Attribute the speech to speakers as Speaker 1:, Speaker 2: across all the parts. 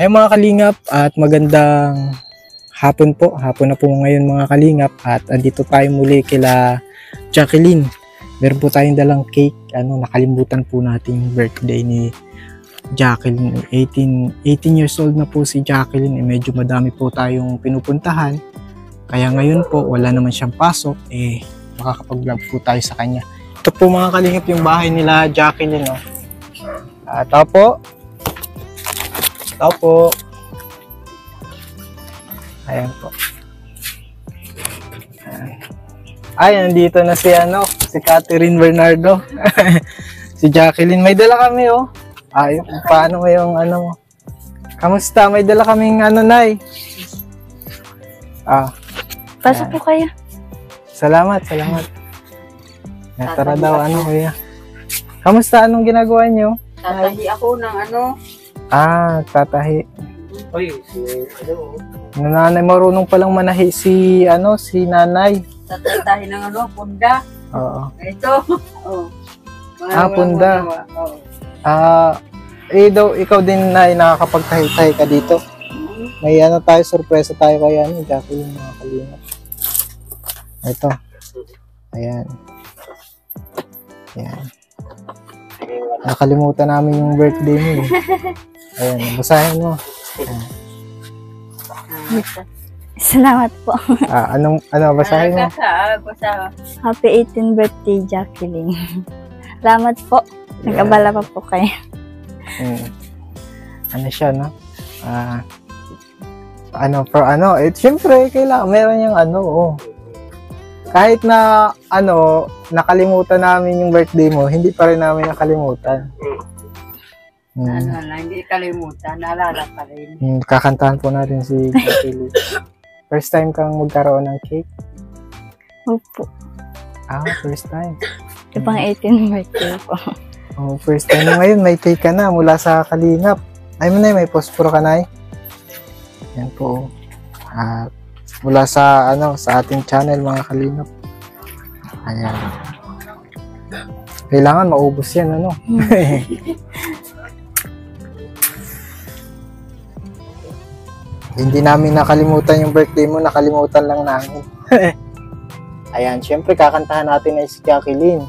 Speaker 1: Ay mga kalingap at magandang hapon po. Hapon na po ngayon mga kalingap at andito tayo muli kila Jacqueline. Meron po tayong dalang cake. Nakalimutan po natin yung birthday ni Jacqueline. 18 years old na po si Jacqueline. Medyo madami po tayong pinupuntahan. Kaya ngayon po wala naman siyang pasok. Makakapag-vlog po tayo sa kanya. Ito po mga kalingap yung bahay nila Jacqueline. Ito po. Ayan po. Ay, nandito na si Catherine Bernardo. Si Jacqueline. May dala kami, oh. Ay, paano mo yung mo? Kamusta? May dala kaming Nay?
Speaker 2: Pasok po kayo.
Speaker 1: Salamat. Tara daw, kuya. Kamusta? Anong ginagawa niyo?
Speaker 3: Tatahi ako ng
Speaker 1: Tatahi. Nanay, marunong palang manahi si nanay.
Speaker 3: Tatahi ng punda.
Speaker 1: Oo.
Speaker 3: Ito.
Speaker 1: Punda. Ikaw din na nakakapagtahi-tahi ka dito. May tayo, sorpresa tayo kay Jacqueline, mga kalingap. Ito. Ayan. Nakalimutan namin yung birthday mo. Ayan, basahin mo. Ayan.
Speaker 2: Salamat po.
Speaker 1: Basahin mo?
Speaker 2: Happy 18th birthday, Jacqueline. Salamat po. Nag-abala pa po kayo.
Speaker 1: Siya, no? Siyempre, kailangan, meron yung kahit na, nakalimutan namin yung birthday mo, hindi pa rin namin nakalimutan.
Speaker 3: Hindi kalimutan, naalala pa rin.
Speaker 1: Kakantahan po natin si Jacqueline. First time kang magkaroon ng cake?
Speaker 2: Opo.
Speaker 1: First time.
Speaker 2: Ito pang 18th birthday po.
Speaker 1: First time mo ngayon, may cake ka na mula sa kalingap. May posporo ka, Nay? Yan po. Mula sa ating channel, mga kalingap. Ayan. Kailangan maubos yan, Hindi namin nakalimutan yung birthday mo, nakalimutan lang namin. Ayan, syempre kakantahan natin na si Jacqueline.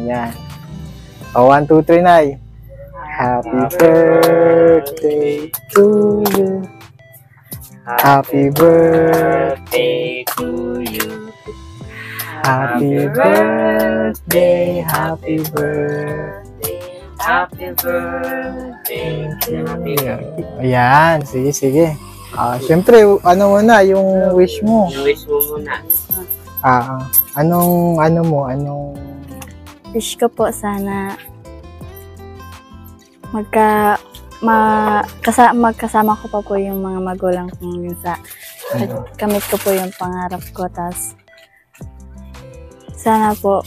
Speaker 1: Yan. 1, 2, 3, Nay. Happy birthday to you. Happy birthday to you. Happy birthday, happy birthday, happy birthday to you. Ayan, sige. Siyempre, muna, yung wish mo.
Speaker 3: Yung wish mo muna.
Speaker 1: Anong
Speaker 2: Wish ko po sana magkasama ko pa po yung mga magulang ko yung kamit ko po yung pangarap ko, tas sana po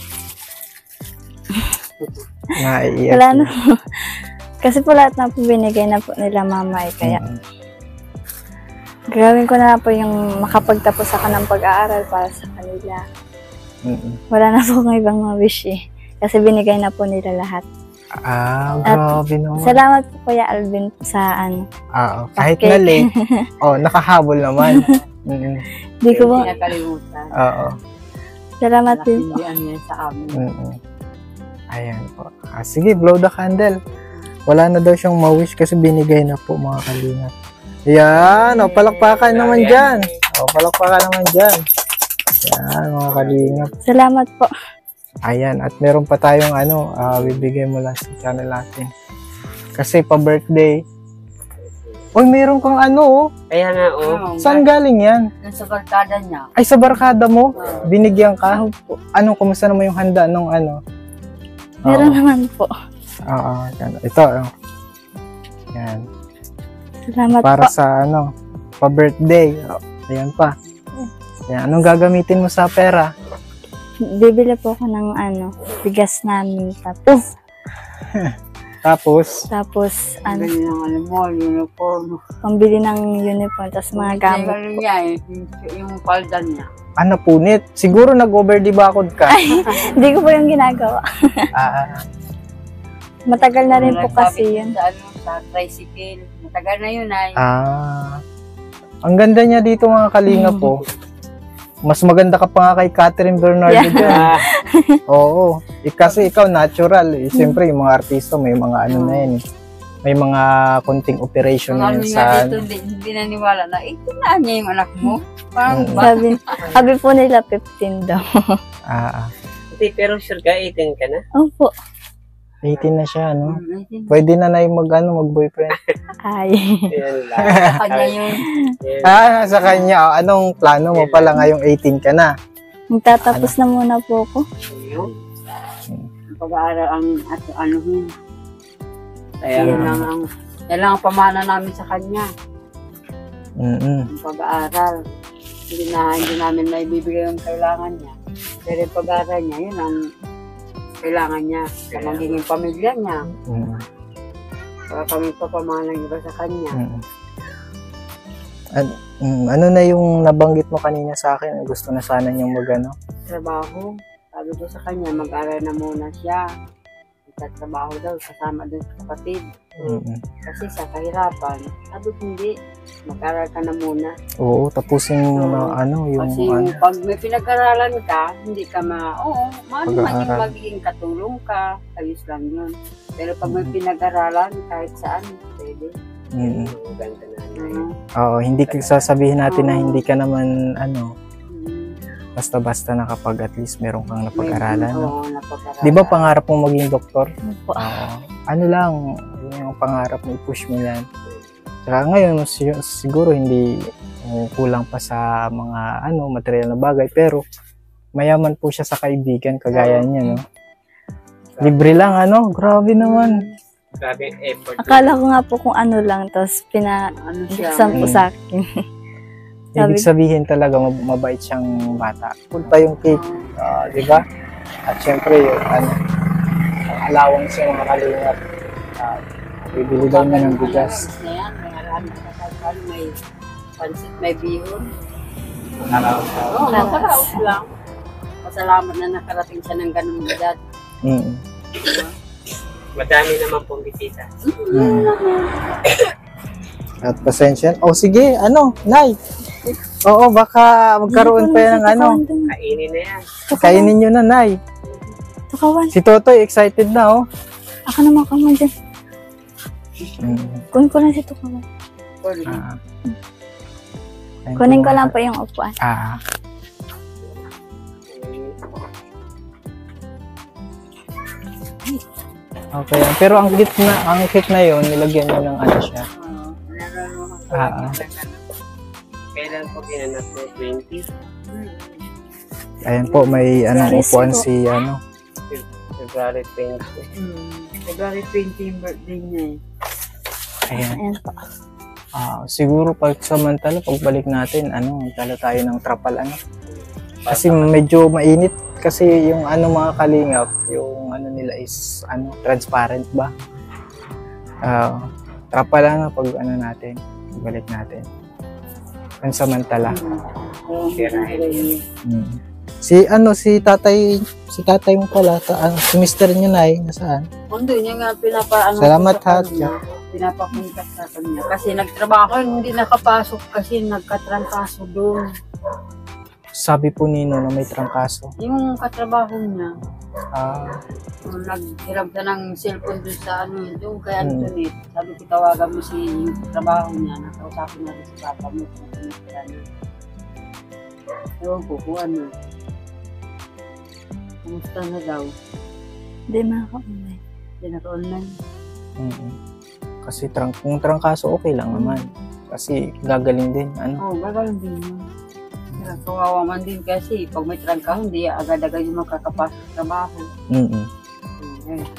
Speaker 2: wala na po. Kasi po lahat na po binigay na po nila mama kaya gagawin ko na po yung makapagtapos ako ng pag-aaral para sa kanila. Wala na po akong ibang ma-wish kasi binigay na po nila lahat.
Speaker 1: Grabe naman.
Speaker 2: Salamat po Kuya Alvin sa
Speaker 1: kahit na late. Nakahabol naman.
Speaker 2: Hindi ko po
Speaker 3: nakalimutan.
Speaker 2: Salamat din po.
Speaker 3: Yan sa amin.
Speaker 1: Ayan po. Sige, blow the candle. Wala na daw siyang ma-wish kasi binigay na po, mga kalingap. Ayan, palakpakan naman dyan. Palakpakan naman dyan. Ayan, mga kalingap.
Speaker 2: Salamat po.
Speaker 1: Ayan, at meron pa tayong bibigay mula sa channel natin. Kasi pa-birthday. Meron kang
Speaker 3: Kaya nga,
Speaker 1: Saan galing yan?
Speaker 3: Sa barkada niya.
Speaker 1: Ay, sa barkada mo? Binigyan ka? Kumusta naman yung handa nung
Speaker 2: Meron naman po.
Speaker 1: Ito, Yan.
Speaker 2: Salamat
Speaker 1: Para
Speaker 2: po.
Speaker 1: sa pa-birthday. Ayan pa. Yan. Anong gagamitin mo sa pera?
Speaker 2: Bibili po ako ng bigas namin. Tapos
Speaker 3: Uniform.
Speaker 2: pambili ng uniform, tapos mga gamit po.
Speaker 3: Yung palda niya.
Speaker 1: Punit? Siguro nag-over-dibakod ka.
Speaker 2: Hindi ko po yung ginagawa. Matagal na rin po kasi yun.
Speaker 3: Sa tricycle. Matagal na yun ay.
Speaker 1: Ang ganda niya dito mga kalinga po. Mas maganda ka pa nga kay Catherine Bernardo
Speaker 2: Yeah.
Speaker 1: dyan. Oo. Kasi ikaw natural. Siyempre, yung mga artista may mga ano na yan. May mga konting operation na
Speaker 3: Ang ano
Speaker 1: yan
Speaker 3: nga
Speaker 1: sa...
Speaker 3: dito, hindi naniwala na, tinaan niya yung anak mo. Parang
Speaker 1: Mm.
Speaker 3: ba?
Speaker 2: Sabi po nila 15 daw.
Speaker 4: Hindi, pero sure ka, 18 ka na?
Speaker 2: Opo.
Speaker 1: 18 na siya, no?
Speaker 3: Sa
Speaker 1: Pwede na mag-boyfriend.
Speaker 2: Ay.
Speaker 4: Yan lang.
Speaker 3: kanya yun.
Speaker 4: Yan.
Speaker 1: Sa kanya. Anong plano mo pala ngayong 18 ka na?
Speaker 2: Magtatapos na muna po ako.
Speaker 3: Yun. Ang pag-aaral ang ano yun.
Speaker 4: Kaya
Speaker 3: Yan lang ang pamana namin sa kanya.
Speaker 1: Mm-mm.
Speaker 3: Ang pag-aaral. Hindi namin maibibigay yung kailangan niya. Pero yung pag-aaral niya, yun ang kailangan niya sa magiging pamilya niya.
Speaker 1: Mm-mm.
Speaker 3: Para kami papamana ng iba sa kanya.
Speaker 1: Mm-mm. Ano na yung nabanggit mo kanina sa akin? Gusto na sana niyang
Speaker 3: Trabaho. Sabi ko sa kanya, mag-aaral na muna siya. Trabaho daw, kasama doon sa kapatid.
Speaker 1: Mm-mm.
Speaker 3: Kasi sa kahirapan, sabi ko hindi, mag-aaral ka na muna.
Speaker 1: Oo, tapusin mo na yung
Speaker 3: Kasi pag may pinag-aralan ka, hindi ka naman yung
Speaker 1: Pag-aaral.
Speaker 3: magiging katulong ka, ayos lang yun. Pero pag may pinag-aralan, kahit saan, pwede.
Speaker 1: Mm-mm.
Speaker 4: Ganda na.
Speaker 1: Oo, hindi sasabihin natin na hindi ka naman
Speaker 3: Mm.
Speaker 1: basta-basta na kapag at least meron kang napag-aralan. No?
Speaker 3: Oo, napag-aralan.
Speaker 1: Di ba pangarap mo maging doktor?
Speaker 2: Opo.
Speaker 1: Oo. Ano lang, yun yung pangarap mo, i-push mo yan. Tsaka ngayon, siguro hindi kulang pa sa mga material na bagay, pero mayaman po siya sa kaibigan, kagaya niya, no? Libre lang, grabe naman.
Speaker 4: Grabe yung effort.
Speaker 2: Akala ko nga po kung ano lang, tapos
Speaker 3: Ano siya?
Speaker 2: pinagsan po sa akin.
Speaker 1: Ibig sabihin talaga, mabait siyang bata. Punta yung cake, di ba? At syempre, ang allowance yung mga kalingap. Bibili daw niya ng bigas.
Speaker 3: Na yan, may alaman sa kasal, may pansit, may bihon. Oo, nakaraos lang. Masalamat na nakarating siya ng ganung edad.
Speaker 1: Mm.
Speaker 4: Madami naman pong bisita.
Speaker 1: At pasensya. Sige, Nay. Oo, baka magkaroon pa yan ng
Speaker 4: Kainin na yan.
Speaker 1: Kainin nyo na, Nay.
Speaker 2: Tukawan.
Speaker 1: Si Totoy, excited na,
Speaker 2: Ako naman kamo dyan. Kunin ko lang si Tukawan. Kunin ko lang po yung upuan.
Speaker 1: Okay. Pero ang cake na yun, nilagyan nyo ng siya.
Speaker 4: Kailan po ginanap na 20?
Speaker 1: Ayan po, may upuan si
Speaker 4: February 20.
Speaker 3: February 20 yung birthday niya eh.
Speaker 1: Ayan.
Speaker 2: Ayan po.
Speaker 1: Siguro pag samantala, pagbalik natin, tala tayo ng trapal, Kasi medyo mainit. Kasi yung mga kalingap, yung nila is, transparent ba? Trapal pag natin, pagbalik natin. Pansamantala. Si tatay mo pala, si mister niya na nasaan?
Speaker 3: Mundo niya nga
Speaker 1: Salamat, ha.
Speaker 3: Pinapapunta sa kanya. Kasi nagtrabaho, hindi nakapasok kasi nagkatrangkaso doon.
Speaker 1: Sabi po Nino na may trangkaso.
Speaker 3: Yung katrabaho niya, naghiram siya ng cellphone doon sa doon kay Antoinette. Sabi ko tawagan mo si yung katrabaho niya, nakausapin na rin si papa mo. Ewan ko kung ano. Kumusta na daw?
Speaker 2: Hindi makaka-online.
Speaker 3: Hindi naka-online.
Speaker 1: Kasi kung trangkaso, okay lang naman. Kasi gagaling din.
Speaker 3: Oo, gagaling din yun. Kawawa man din kasi pag may trangkaso, hindi agad-agad yung makakapasok sa trabaho.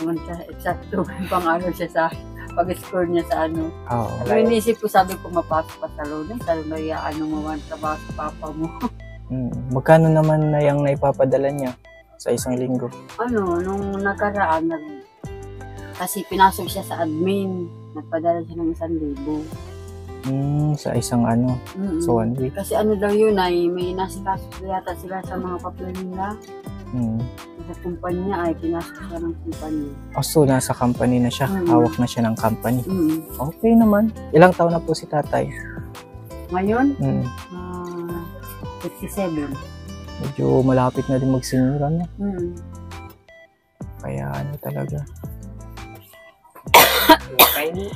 Speaker 3: Kung eksakto pang siya sa pag-score niya sa
Speaker 1: Oo.
Speaker 3: Pero inisip ko, sabi ko mapasok ka sa Lunes, sabi mo mo man trabaho sa papa mo.
Speaker 1: Magkano naman na yung naipapadala niya sa isang linggo?
Speaker 3: Nung nakaraan, kasi pinasok siya sa admin, nagpadala siya ng 1,000.
Speaker 1: Sa isang so 1 week.
Speaker 3: Kasi daw yun ay may nasikaso yata sila sa mga papel nila. Sa kumpanya ay pinasok siya ng kumpanya.
Speaker 1: So, nasa company na siya. Hawak na siya ng company. Okay naman. Ilang taon na po si tatay?
Speaker 3: Ngayon, 57.
Speaker 1: Medyo malapit na din magsinyura, no? Kaya ano talaga.
Speaker 4: Kaya niyo.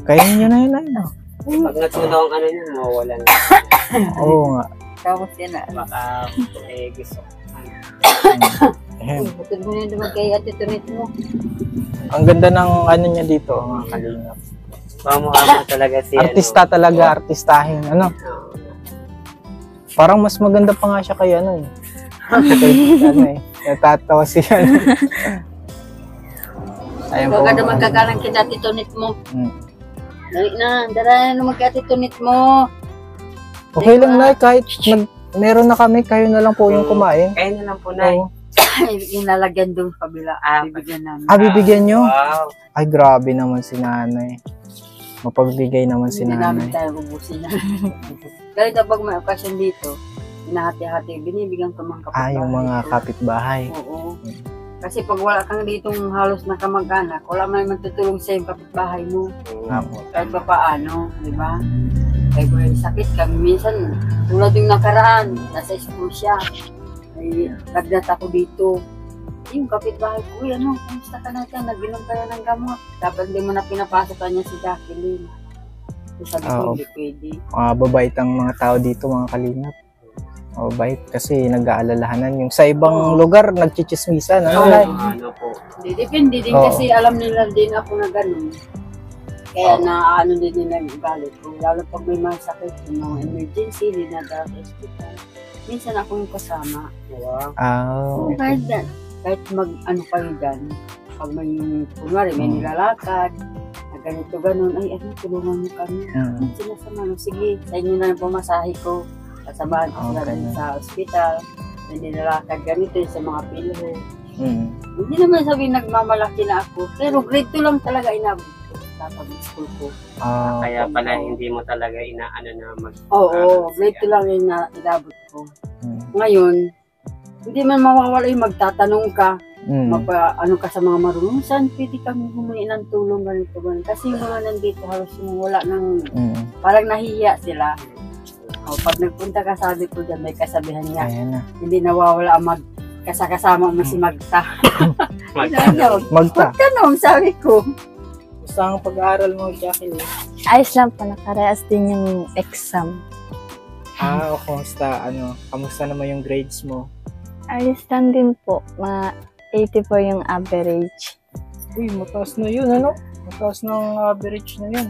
Speaker 1: Kaya niyo na yun, no?
Speaker 4: Pag natunaw ang ano niya, mawawala na.
Speaker 1: Oo nga.
Speaker 3: Tapos yan na.
Speaker 4: Baka gusto ko.
Speaker 3: Bukod mo na naman kay Ate Tunit mo.
Speaker 1: Ang ganda ng ano niya dito, mga kalingap.
Speaker 4: Pamukha talaga si
Speaker 1: Artista talaga, artistahin. Ano? Parang mas maganda pa nga siya kay ano eh. Natatawa siya. Ayan po.
Speaker 3: Huwag ka naman kagalang kita Ate Tunit mo. Dali na, dala na naman kay Ate Tunit mo.
Speaker 1: Okay lang na, kahit meron na kami, kayo na lang po yung kumain.
Speaker 4: Kaya na lang po, Nay.
Speaker 3: Inalagyan doon kabila. Bibigyan namin.
Speaker 1: Bibigyan nyo?
Speaker 4: Wow.
Speaker 1: Ay, grabe naman si nanay. Mapagbigay naman si
Speaker 3: Hindi namin
Speaker 1: nanay.
Speaker 3: tayo ubusin na. Kahit kapag may okasyon dito, hinahati-hati, binibigyan ko mga kapitbahay.
Speaker 1: Yung mga
Speaker 3: ko.
Speaker 1: kapitbahay.
Speaker 3: Oo. Kasi pag wala kang ditong halos na kamag-anak, wala man matutulong sa yung kapitbahay mo.
Speaker 4: Nga po.
Speaker 3: Kahit pa paano, di ba? Kaya kung may sakit kang minsan, tulad yung nakaraan, nasa school siya. Ay, nagdat ako dito. Yung kapitbahay ko, ano, kamusta ka na dyan? Nag-inom ka na ng gamot. Dapat hindi mo na pinapasok ka niya si Jacqueline. So, sabi ko, hindi pwede.
Speaker 1: Babait ang mga tao dito, mga kalingap. Mabait kasi nag-aalalahanan. Yung sa ibang lugar, nagchichismisan. Ano, Nay?
Speaker 4: Ano po.
Speaker 3: Depende din kasi alam nila din ako na gano'n. Kaya na ano din nila yung galit. Kung lalo pag may mga sakit, yung mga emergency, dinadala sa hospital. Minsan ako yung kasama.
Speaker 4: Wow.
Speaker 3: Kahit mag-ano kayo dyan, pag may yung, kunwari, may nilalakad, na ganito, ganun, ay, ano, tulungan mo kami. Sinasama, no, sige, sa inyo na ng pumasahe ko. Kasabahan ko sila rin sa hospital, may nilalakad, ganito yung sa mga pilho. Hindi naman sabihin nagmamalaki na ako, pero grade 2 lang talaga inabot ko sa pag-school ko.
Speaker 4: Kaya pala hindi mo talaga inaano na mag...
Speaker 3: Oo, grade 2 lang yung inabot ko. Ngayon, hindi man mawawala yung magtatanong ka, ano ka sa mga marunong, saan pwede kami humingi ng tulong ganito. Kasi yung mga nandito halos yung wala ng, parang nahihiya sila. Pag nagpunta ka, sabi ko dyan, may kasabihan niya, hindi nawawala ang kasama mo si Magta.
Speaker 1: Magta?
Speaker 3: Magtanong, sabi ko.
Speaker 1: Gusto ang pag-aaral mo, Jacqueline?
Speaker 2: Ayos lang po, nakarehas din yung exam.
Speaker 1: Kumusta? Kamusta naman yung grades mo?
Speaker 2: Ayos lang din po, 84 yung average.
Speaker 1: Uy, mataas na yun, ano? Mataas ng average na yun.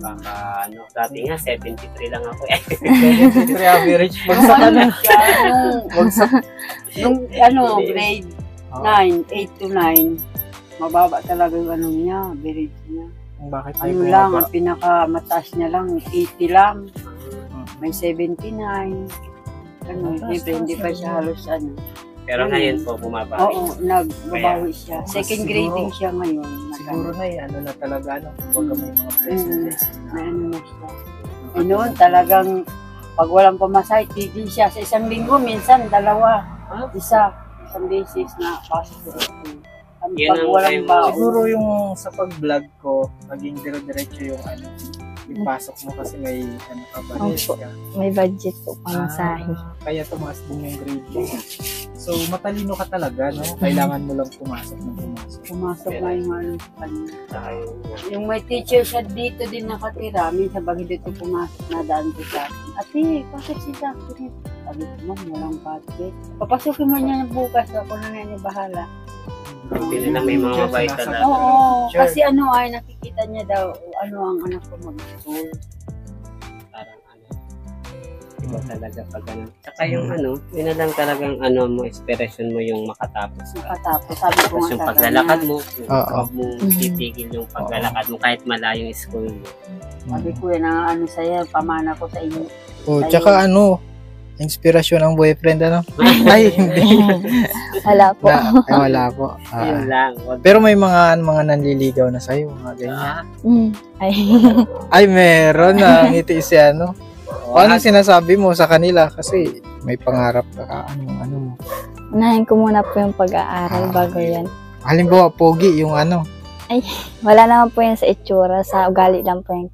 Speaker 4: Baka dati nga 73 lang ako
Speaker 1: 73 average. Bagsak ka na.
Speaker 3: Bagsak. Nung grade 9, 8 to 9, mababa talaga yung niya, average niya.
Speaker 1: Bakit
Speaker 3: lang, ang pinakamataas niya lang, 80 lang. May 79. Siyempre, hindi pa siya halos
Speaker 4: Pero ngayon po, bumabawi.
Speaker 3: Oo, nagbabawi siya. Second grading siya ngayon.
Speaker 1: Siguro na na talaga, kumbaga may mga blessings.
Speaker 3: Na siya. Noon, talagang pag walang pamasahe, tigil siya. Sa isang linggo, minsan, dalawa. Isang beses na pasok. Pag walang baon.
Speaker 1: Siguro yung sa pag-vlog ko, naging dire-diretso yung ipasok mo kasi may budget ka.
Speaker 2: May budget po pamasahe.
Speaker 1: Kaya tumaas din yung grade mo. So, matalino ka talaga, no? Kailangan mo lang pumasok.
Speaker 3: Pumasok na yung kanya. Yung may teacher siya dito din nakatira, minsan pag hindi ito pumasok na daan ko sa akin. Ate, bakit si Jacqueline? Sabi ko, ma'am, walang budget. Papasukin mo niya bukas, ako na nga niya bahala.
Speaker 4: Hindi na may mga mabait talaga.
Speaker 3: Oo, kasi nakikita niya daw, ang anak ko mag-school.
Speaker 4: Parang iba talaga pag ganun. Saka yung yun na lang talagang mo, inspiration mo yung makatapos.
Speaker 3: Makatapos, sabi ko
Speaker 4: tapos
Speaker 3: nga
Speaker 4: yung paglalakad mo, huwag mo titigil yung paglalakad mo kahit malayo yung school mo.
Speaker 3: Sabi ko yan, sa'yo, pamana ko sa inyo.
Speaker 1: Tsaka inspirasyon ang boyfriend, Ay, hindi.
Speaker 2: Wala po.
Speaker 1: Wala po.
Speaker 4: Yun lang.
Speaker 1: Pero may mga nanliligaw na sa'yo, mga ganyan.
Speaker 2: Ay.
Speaker 1: Ay, meron na. Ngiti si ano. Ano sinasabi mo sa kanila? Kasi may pangarap ka, ano mo?
Speaker 2: Unahin ko muna po yung pag-aaral bago yan.
Speaker 1: Halimbawa, pogi, yung ano?
Speaker 2: Wala naman po yan sa itsura, sa ugali lang po yan.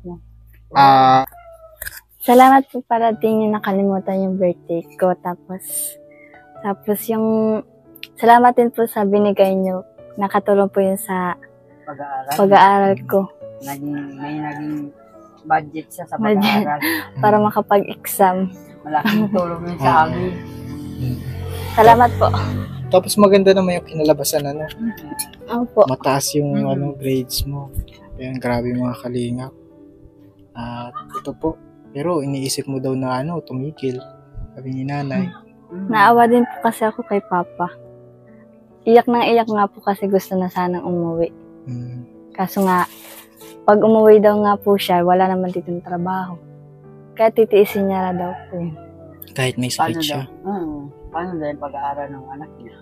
Speaker 2: Salamat po para din yung nakalimutan yung birthday ko. Tapos yung, salamat din po sa binigay nyo. Nakatulong po yun sa pag-aaral ko.
Speaker 3: May naging budget siya sa pag-aaral.
Speaker 2: Para makapag-exam.
Speaker 3: Malaking tulong yun sa amin.
Speaker 2: Salamat po.
Speaker 1: Tapos maganda naman yung kinalabasan, ano?
Speaker 2: Opo.
Speaker 1: Mataas yung grades mo. Ayan, grabe mga kalingap. At ito po. Pero iniisip mo daw na tumigil. Sabi ni nanay.
Speaker 2: Naawa din po kasi ako kay Papa. Iyak nga po kasi gusto na sanang umuwi. Kaso nga, pag umuwi daw nga po siya, wala naman ditong trabaho. Kaya titiisin niya na daw po yun.
Speaker 1: Kahit may sakit siya.
Speaker 3: Paano daw yung pag-aaral ng anak niya?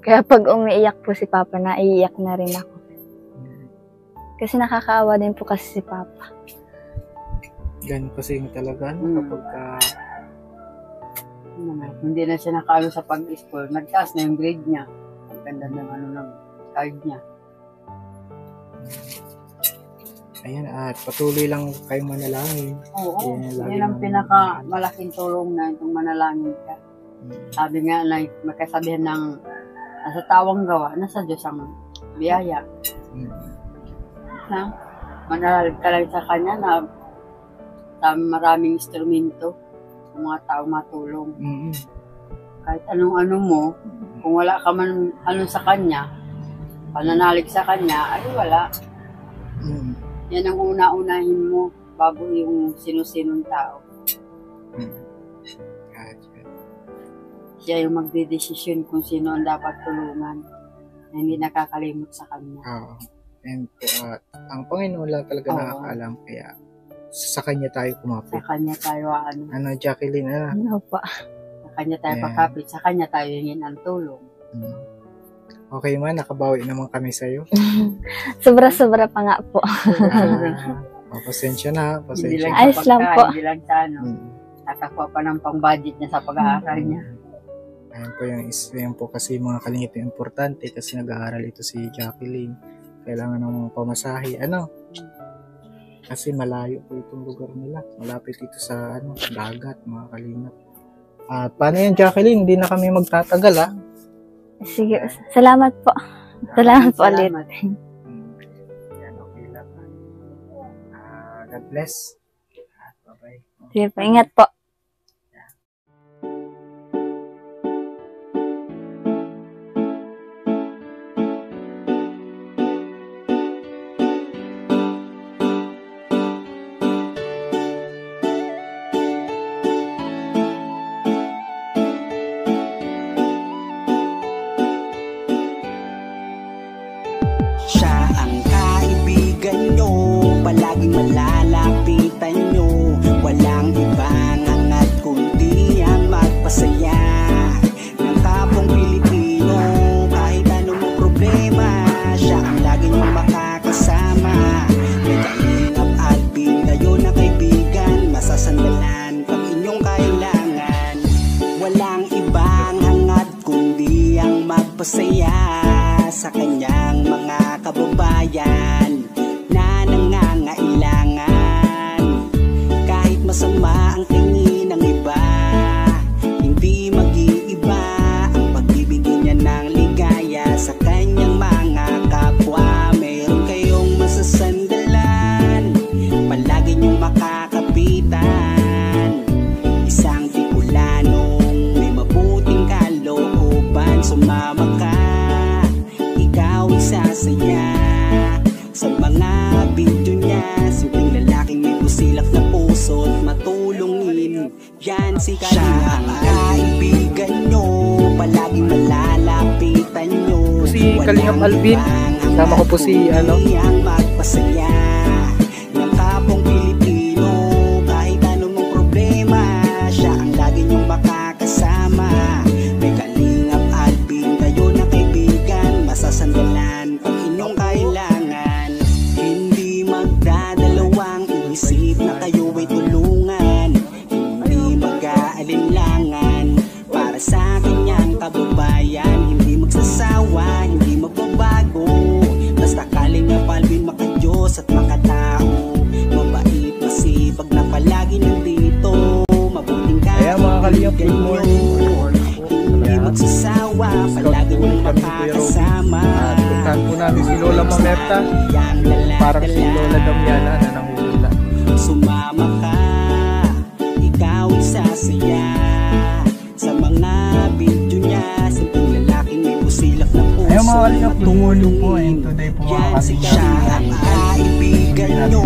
Speaker 2: Kaya pag umiiyak po si Papa, naiiyak na rin ako. Kasi nakakaawa din po kasi si Papa.
Speaker 1: Ganun kasi yung talaga, kapag
Speaker 3: hindi na siya nakaano sa pag-school, nagtaas na yung grade niya. Ang ganda ng card niya.
Speaker 1: Ayan, at patuloy lang kayong manalangin.
Speaker 3: Oo, yan ang pinakamalaking tulong na itong manalangin ka. Sabi nga, magkasabihan ng nasa tawang gawa, nasa Diyos ang biyaya. Manalangin ka lang sa Kanya na maraming instrumento ng mga tao matulong. Kahit anong-ano mo, kung wala ka man sa Kanya, pananalig sa Kanya, ay wala. Yan ang una-unahin mo bago yung sino-sinong tao. Siya yung magdedesisyon kung sino ang dapat tulungan na hindi nakakalimot sa Kanya.
Speaker 1: And ang Panginoon lang talaga nakakaalam, kaya sa Kanya tayo kumapit.
Speaker 3: Sa Kanya tayo
Speaker 1: Jacqueline,
Speaker 2: Ano pa?
Speaker 3: Sa Kanya tayo pakapit, sa Kanya tayo hingin ang tulong.
Speaker 1: Okay man, nakabawi naman kami sa'yo.
Speaker 2: Sobra-sobra pa nga po.
Speaker 1: Pasensya na.
Speaker 2: Ayos lang po.
Speaker 3: Hindi lang sa nakakuha pa ng pang-budget niya sa pag-aaral niya.
Speaker 1: Ayan po yung po kasi mga kalingap yung importante kasi nag-aaral ito si Jacqueline. Kailangan ng pamasahe. Kasi malayo po itong lugar nila. Malapit ito sa dagat, mga kalingap. Paano yan, Jacqueline? Hindi na kami magtatagal,
Speaker 2: Sige, salamat po. Salamat po ulit.
Speaker 1: Yan, okay lang. God bless. Bye-bye.
Speaker 2: Sige po, ingat po.
Speaker 5: Siya ang kaibigan nyo, palaging malalapitan nyo. Walang ibang angat kundi ang magpasaya ng kapong Pilipino. Kahit anong problema, siya ang laging makakasama. May Kalingap Alvin, kayo na kaibigan, masasandalan pag inyong kailangan. Walang ibang hangat kundi ang magpasaya sa kanyang mga kababayan na nangangailangan. Kahit masama ang tingin ng iba, hindi mag-iiba ang pagbibigay niya ng ligaya sa kanyang mga kapwa. Meron kayong masasandalan, palagi niyong makakapitan. Isang Bicolanong may mabuting kalooban, sumama ka, ikaw isasaya sa mga video niya. Simpleng lalaking may busilak na puso't matulungin, yan si Kalingap. Siya ang kaibigan nyo, palaging malalapitan nyo.
Speaker 1: Si Kalingap Alvin, kasama ko po si
Speaker 5: ang magpasaya ng kapong Pilipino. Kahit anong problema, siya ang lagi nyong makakasama. May Kalingap Alvin, kayo na kaibigan, masasandalan pag inyong kailangan. Hindi magdadalawang isip na kayo ay tulungan, hindi mag-aalinlangan. magsasawa, hindi magbabago. Basta Kalingap Alvin makadiyos at makatao. Mabait, masipag na palagi nandito. Mabuting
Speaker 1: Ayan mga Kalingap, good morning.
Speaker 5: hindi magsasawa, palagi niyong makakasama.
Speaker 1: Puntahan po namin si Lola Mamerta. Parang si Lola Damiana na nanguhula.
Speaker 5: Sumama ka, ikaw isasaya. Sa mga video niya, simpleng lalaking may busilak na puso.
Speaker 1: Ayan mga Kalingap, good morning po. And today po mga
Speaker 5: Yan si
Speaker 1: Kalingap,
Speaker 5: siya ang kaibigan nyo.